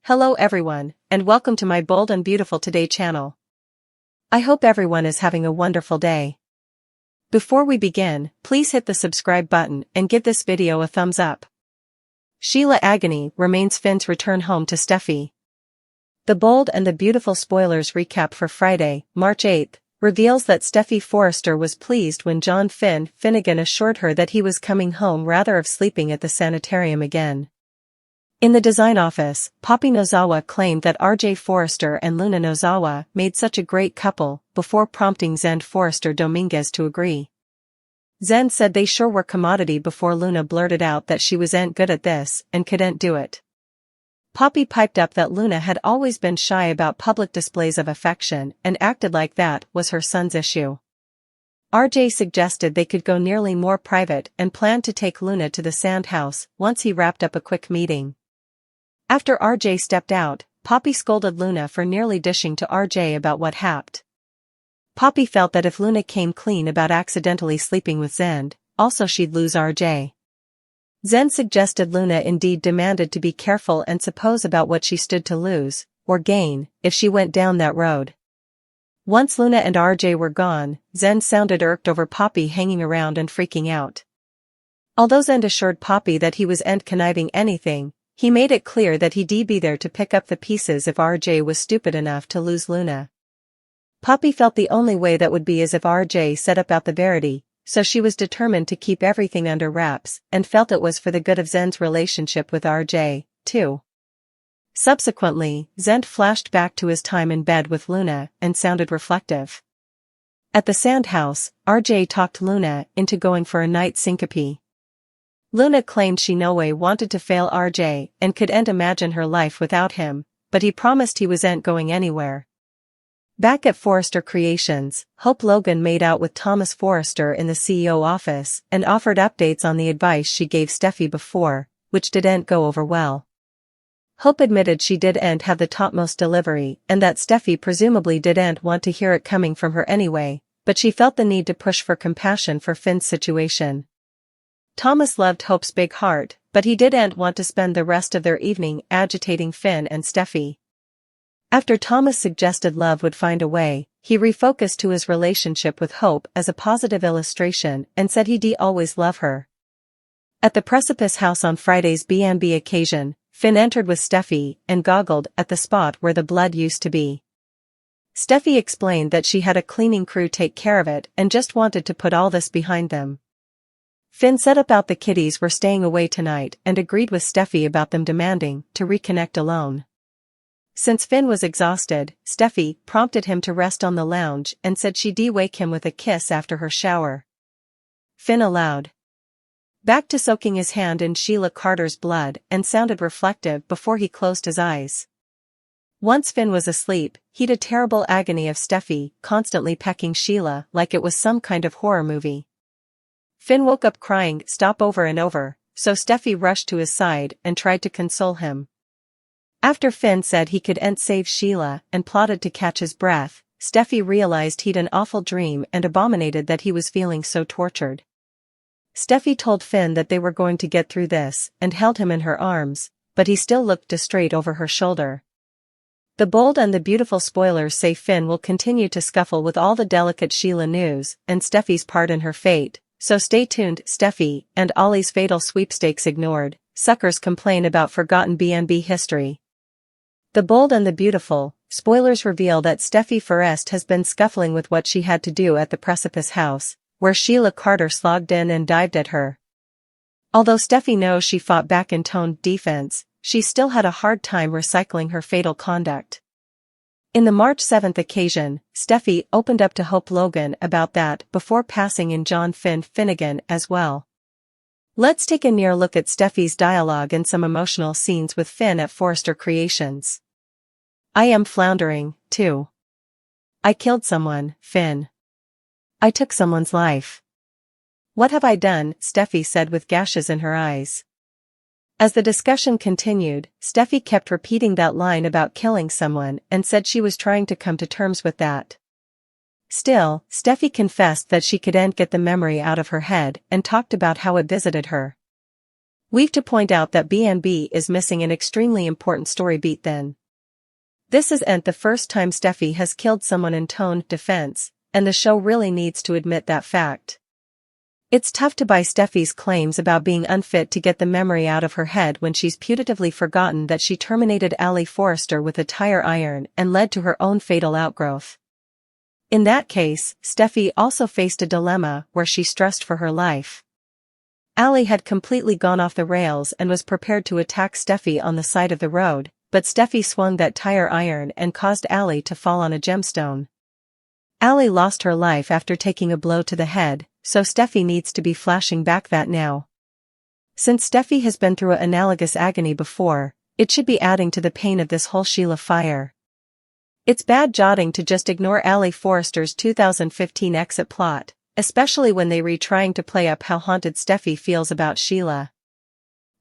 Hello everyone, and welcome to my Bold and Beautiful Today channel. I hope everyone is having a wonderful day. Before we begin, please hit the subscribe button and give this video a thumbs up. Sheila agony remains Finn's return home to Steffy. The Bold and the Beautiful spoilers recap for Friday, March 8th, reveals that Steffy Forrester was pleased when John Finnegan assured her that he was coming home rather of sleeping at the sanitarium again. In the design office, Poppy Nozawa claimed that RJ Forrester and Luna Nozawa made such a great couple, before prompting Zen Forrester Dominguez to agree. Zen said they sure were commodity before Luna blurted out that she was ain't good at this and couldn't do it. Poppy piped up that Luna had always been shy about public displays of affection and acted like that was her son's issue. RJ suggested they could go nearly more private and planned to take Luna to the sand house once he wrapped up a quick meeting. After RJ stepped out, Poppy scolded Luna for nearly dishing to RJ about what happened. Poppy felt that if Luna came clean about accidentally sleeping with Zen, also she'd lose RJ. Zen suggested Luna indeed demanded to be careful and suppose about what she stood to lose, or gain, if she went down that road. Once Luna and RJ were gone, Zen sounded irked over Poppy hanging around and freaking out. Although Zen assured Poppy that he was ain't conniving anything, he made it clear that he'd be there to pick up the pieces if RJ was stupid enough to lose Luna. Poppy felt the only way that would be is if RJ set about the verity, so she was determined to keep everything under wraps and felt it was for the good of Zen's relationship with RJ, too. Subsequently, Zen flashed back to his time in bed with Luna and sounded reflective. At the sand house, RJ talked Luna into going for a night syncope. Luna claimed she no way wanted to fail RJ and couldn't imagine her life without him, but he promised he wasn't going anywhere. Back at Forrester Creations, Hope Logan made out with Thomas Forrester in the CEO office and offered updates on the advice she gave Steffy before, which didn't go over well. Hope admitted she didn't have the topmost delivery and that Steffy presumably didn't want to hear it coming from her anyway, but she felt the need to push for compassion for Finn's situation. Thomas loved Hope's big heart, but he didn't want to spend the rest of their evening agitating Finn and Steffy. After Thomas suggested love would find a way, he refocused to his relationship with Hope as a positive illustration and said he'd always love her. At the Precipice House on Friday's B&B occasion, Finn entered with Steffy and goggled at the spot where the blood used to be. Steffy explained that she had a cleaning crew take care of it and just wanted to put all this behind them. Finn said about the kiddies were staying away tonight and agreed with Steffy about them demanding to reconnect alone. Since Finn was exhausted, Steffy prompted him to rest on the lounge and said she'd wake him with a kiss after her shower. Finn allowed. Back to soaking his hand in Sheila Carter's blood and sounded reflective before he closed his eyes. Once Finn was asleep, he'd a terrible agony of Steffy constantly pecking Sheila like it was some kind of horror movie. Finn woke up crying "stop" over and over, so Steffy rushed to his side and tried to console him. After Finn said he couldn't save Sheila and plotted to catch his breath, Steffy realized he'd an awful dream and abominated that he was feeling so tortured. Steffy told Finn that they were going to get through this and held him in her arms, but he still looked straight over her shoulder. The Bold and the Beautiful spoilers say Finn will continue to scuffle with all the delicate Sheila news and Steffy's part in her fate. So stay tuned. Steffy and Ollie's fatal sweepstakes ignored, suckers complain about forgotten B&B history. The Bold and the Beautiful spoilers reveal that Steffy Forrest has been scuffling with what she had to do at the Precipice House, where Sheila Carter slogged in and dived at her. Although Steffy knows she fought back in toned defense, she still had a hard time recycling her fatal conduct. In the March 7th occasion, Steffy opened up to Hope Logan about that before passing in John Finnegan as well. Let's take a near look at Steffy's dialogue and some emotional scenes with Finn at Forrester Creations. I am floundering, too. I killed someone, Finn. I took someone's life. What have I done? Steffy said with gashes in her eyes. As the discussion continued, Steffy kept repeating that line about killing someone and said she was trying to come to terms with that. Still, Steffy confessed that she couldn't get the memory out of her head and talked about how it visited her. We've to point out that B&B is missing an extremely important story beat then. This isn't the first time Steffy has killed someone in toned defense, and the show really needs to admit that fact. It's tough to buy Steffy's claims about being unfit to get the memory out of her head when she's putatively forgotten that she terminated Allie Forrester with a tire iron and led to her own fatal outgrowth. In that case, Steffy also faced a dilemma where she stressed for her life. Allie had completely gone off the rails and was prepared to attack Steffy on the side of the road, but Steffy swung that tire iron and caused Allie to fall on a gemstone. Allie lost her life after taking a blow to the head, so Steffy needs to be flashing back that now. Since Steffy has been through analogous agony before, it should be adding to the pain of this whole Sheila fire. It's bad jotting to just ignore Allie Forrester's 2015 exit plot, especially when they trying to play up how haunted Steffy feels about Sheila.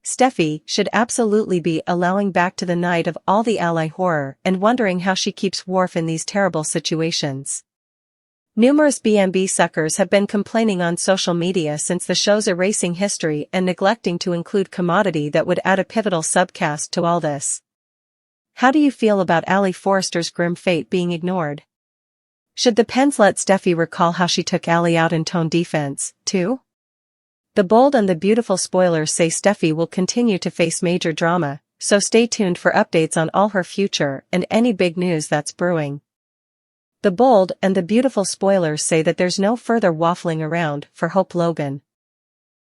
Steffy should absolutely be allowing back to the night of all the Ally horror and wondering how she keeps Worf in these terrible situations. Numerous B&B suckers have been complaining on social media since the show's erasing history and neglecting to include commodity that would add a pivotal subcast to all this. How do you feel about Allie Forrester's grim fate being ignored? Should the pens let Steffy recall how she took Allie out in tone defense, too? The bold and the beautiful spoilers say Steffy will continue to face major drama, so stay tuned for updates on all her future and any big news that's brewing. The bold and the beautiful spoilers say that there's no further waffling around for Hope Logan.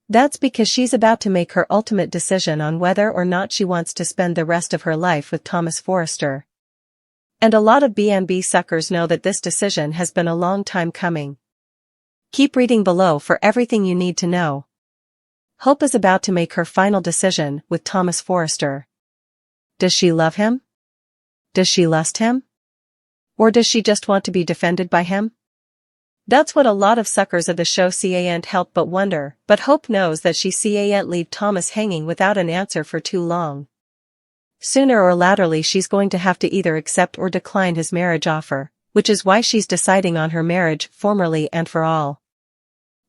That's because she's about to make her ultimate decision on whether or not she wants to spend the rest of her life with Thomas Forrester. And a lot of B&B suckers know that this decision has been a long time coming. Keep reading below for everything you need to know. Hope is about to make her final decision with Thomas Forrester. Does she love him? Does she lust him? Or does she just want to be defended by him? That's what a lot of suckers of the show can't help but wonder, but Hope knows that she can't leave Thomas hanging without an answer for too long. Sooner or laterly she's going to have to either accept or decline his marriage offer, which is why she's deciding on her marriage formally and for all.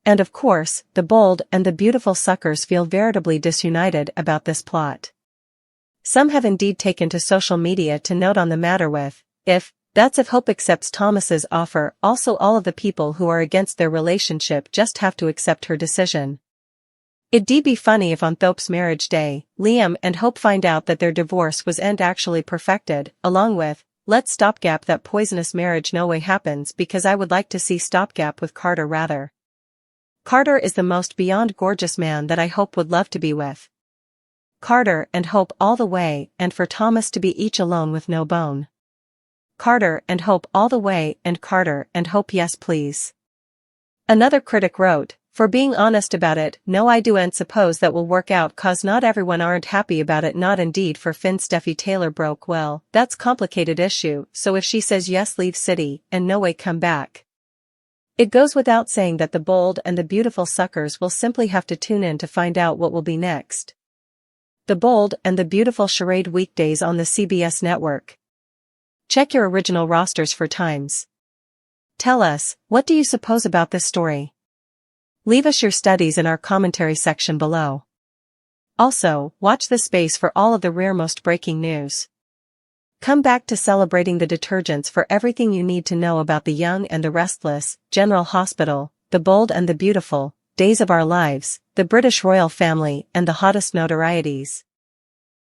And of course, the bold and the beautiful suckers feel veritably disunited about this plot. Some have indeed taken to social media to note on the matter with, that's if Hope accepts Thomas's offer. Also, all of the people who are against their relationship just have to accept her decision. It'd be funny if on Thope's marriage day, Liam and Hope find out that their divorce was actually perfected, along with, let's stopgap that poisonous marriage no way happens because I would like to see stopgap with Carter rather. Carter is the most beyond gorgeous man that I Hope would love to be with. Carter and Hope all the way, and for Thomas to be each alone with no bone. Carter and Hope all the way, and Carter and Hope yes please. Another critic wrote, for being honest about it, no I do and suppose that will work out cause not everyone aren't happy about it not indeed for Finn Steffy Taylor broke well, that's complicated issue so if she says yes leave city and no way come back. It goes without saying that the bold and the beautiful suckers will simply have to tune in to find out what will be next. The Bold and the Beautiful charade weekdays on the CBS network. Check your original rosters for times. Tell us, what do you suppose about this story? Leave us your studies in our commentary section below. Also, watch this space for all of the rearmost breaking news. Come back to celebrating the detergents for everything you need to know about the Young and the Restless, General Hospital, the Bold and the Beautiful, Days of Our Lives, the British royal family and the hottest notorieties.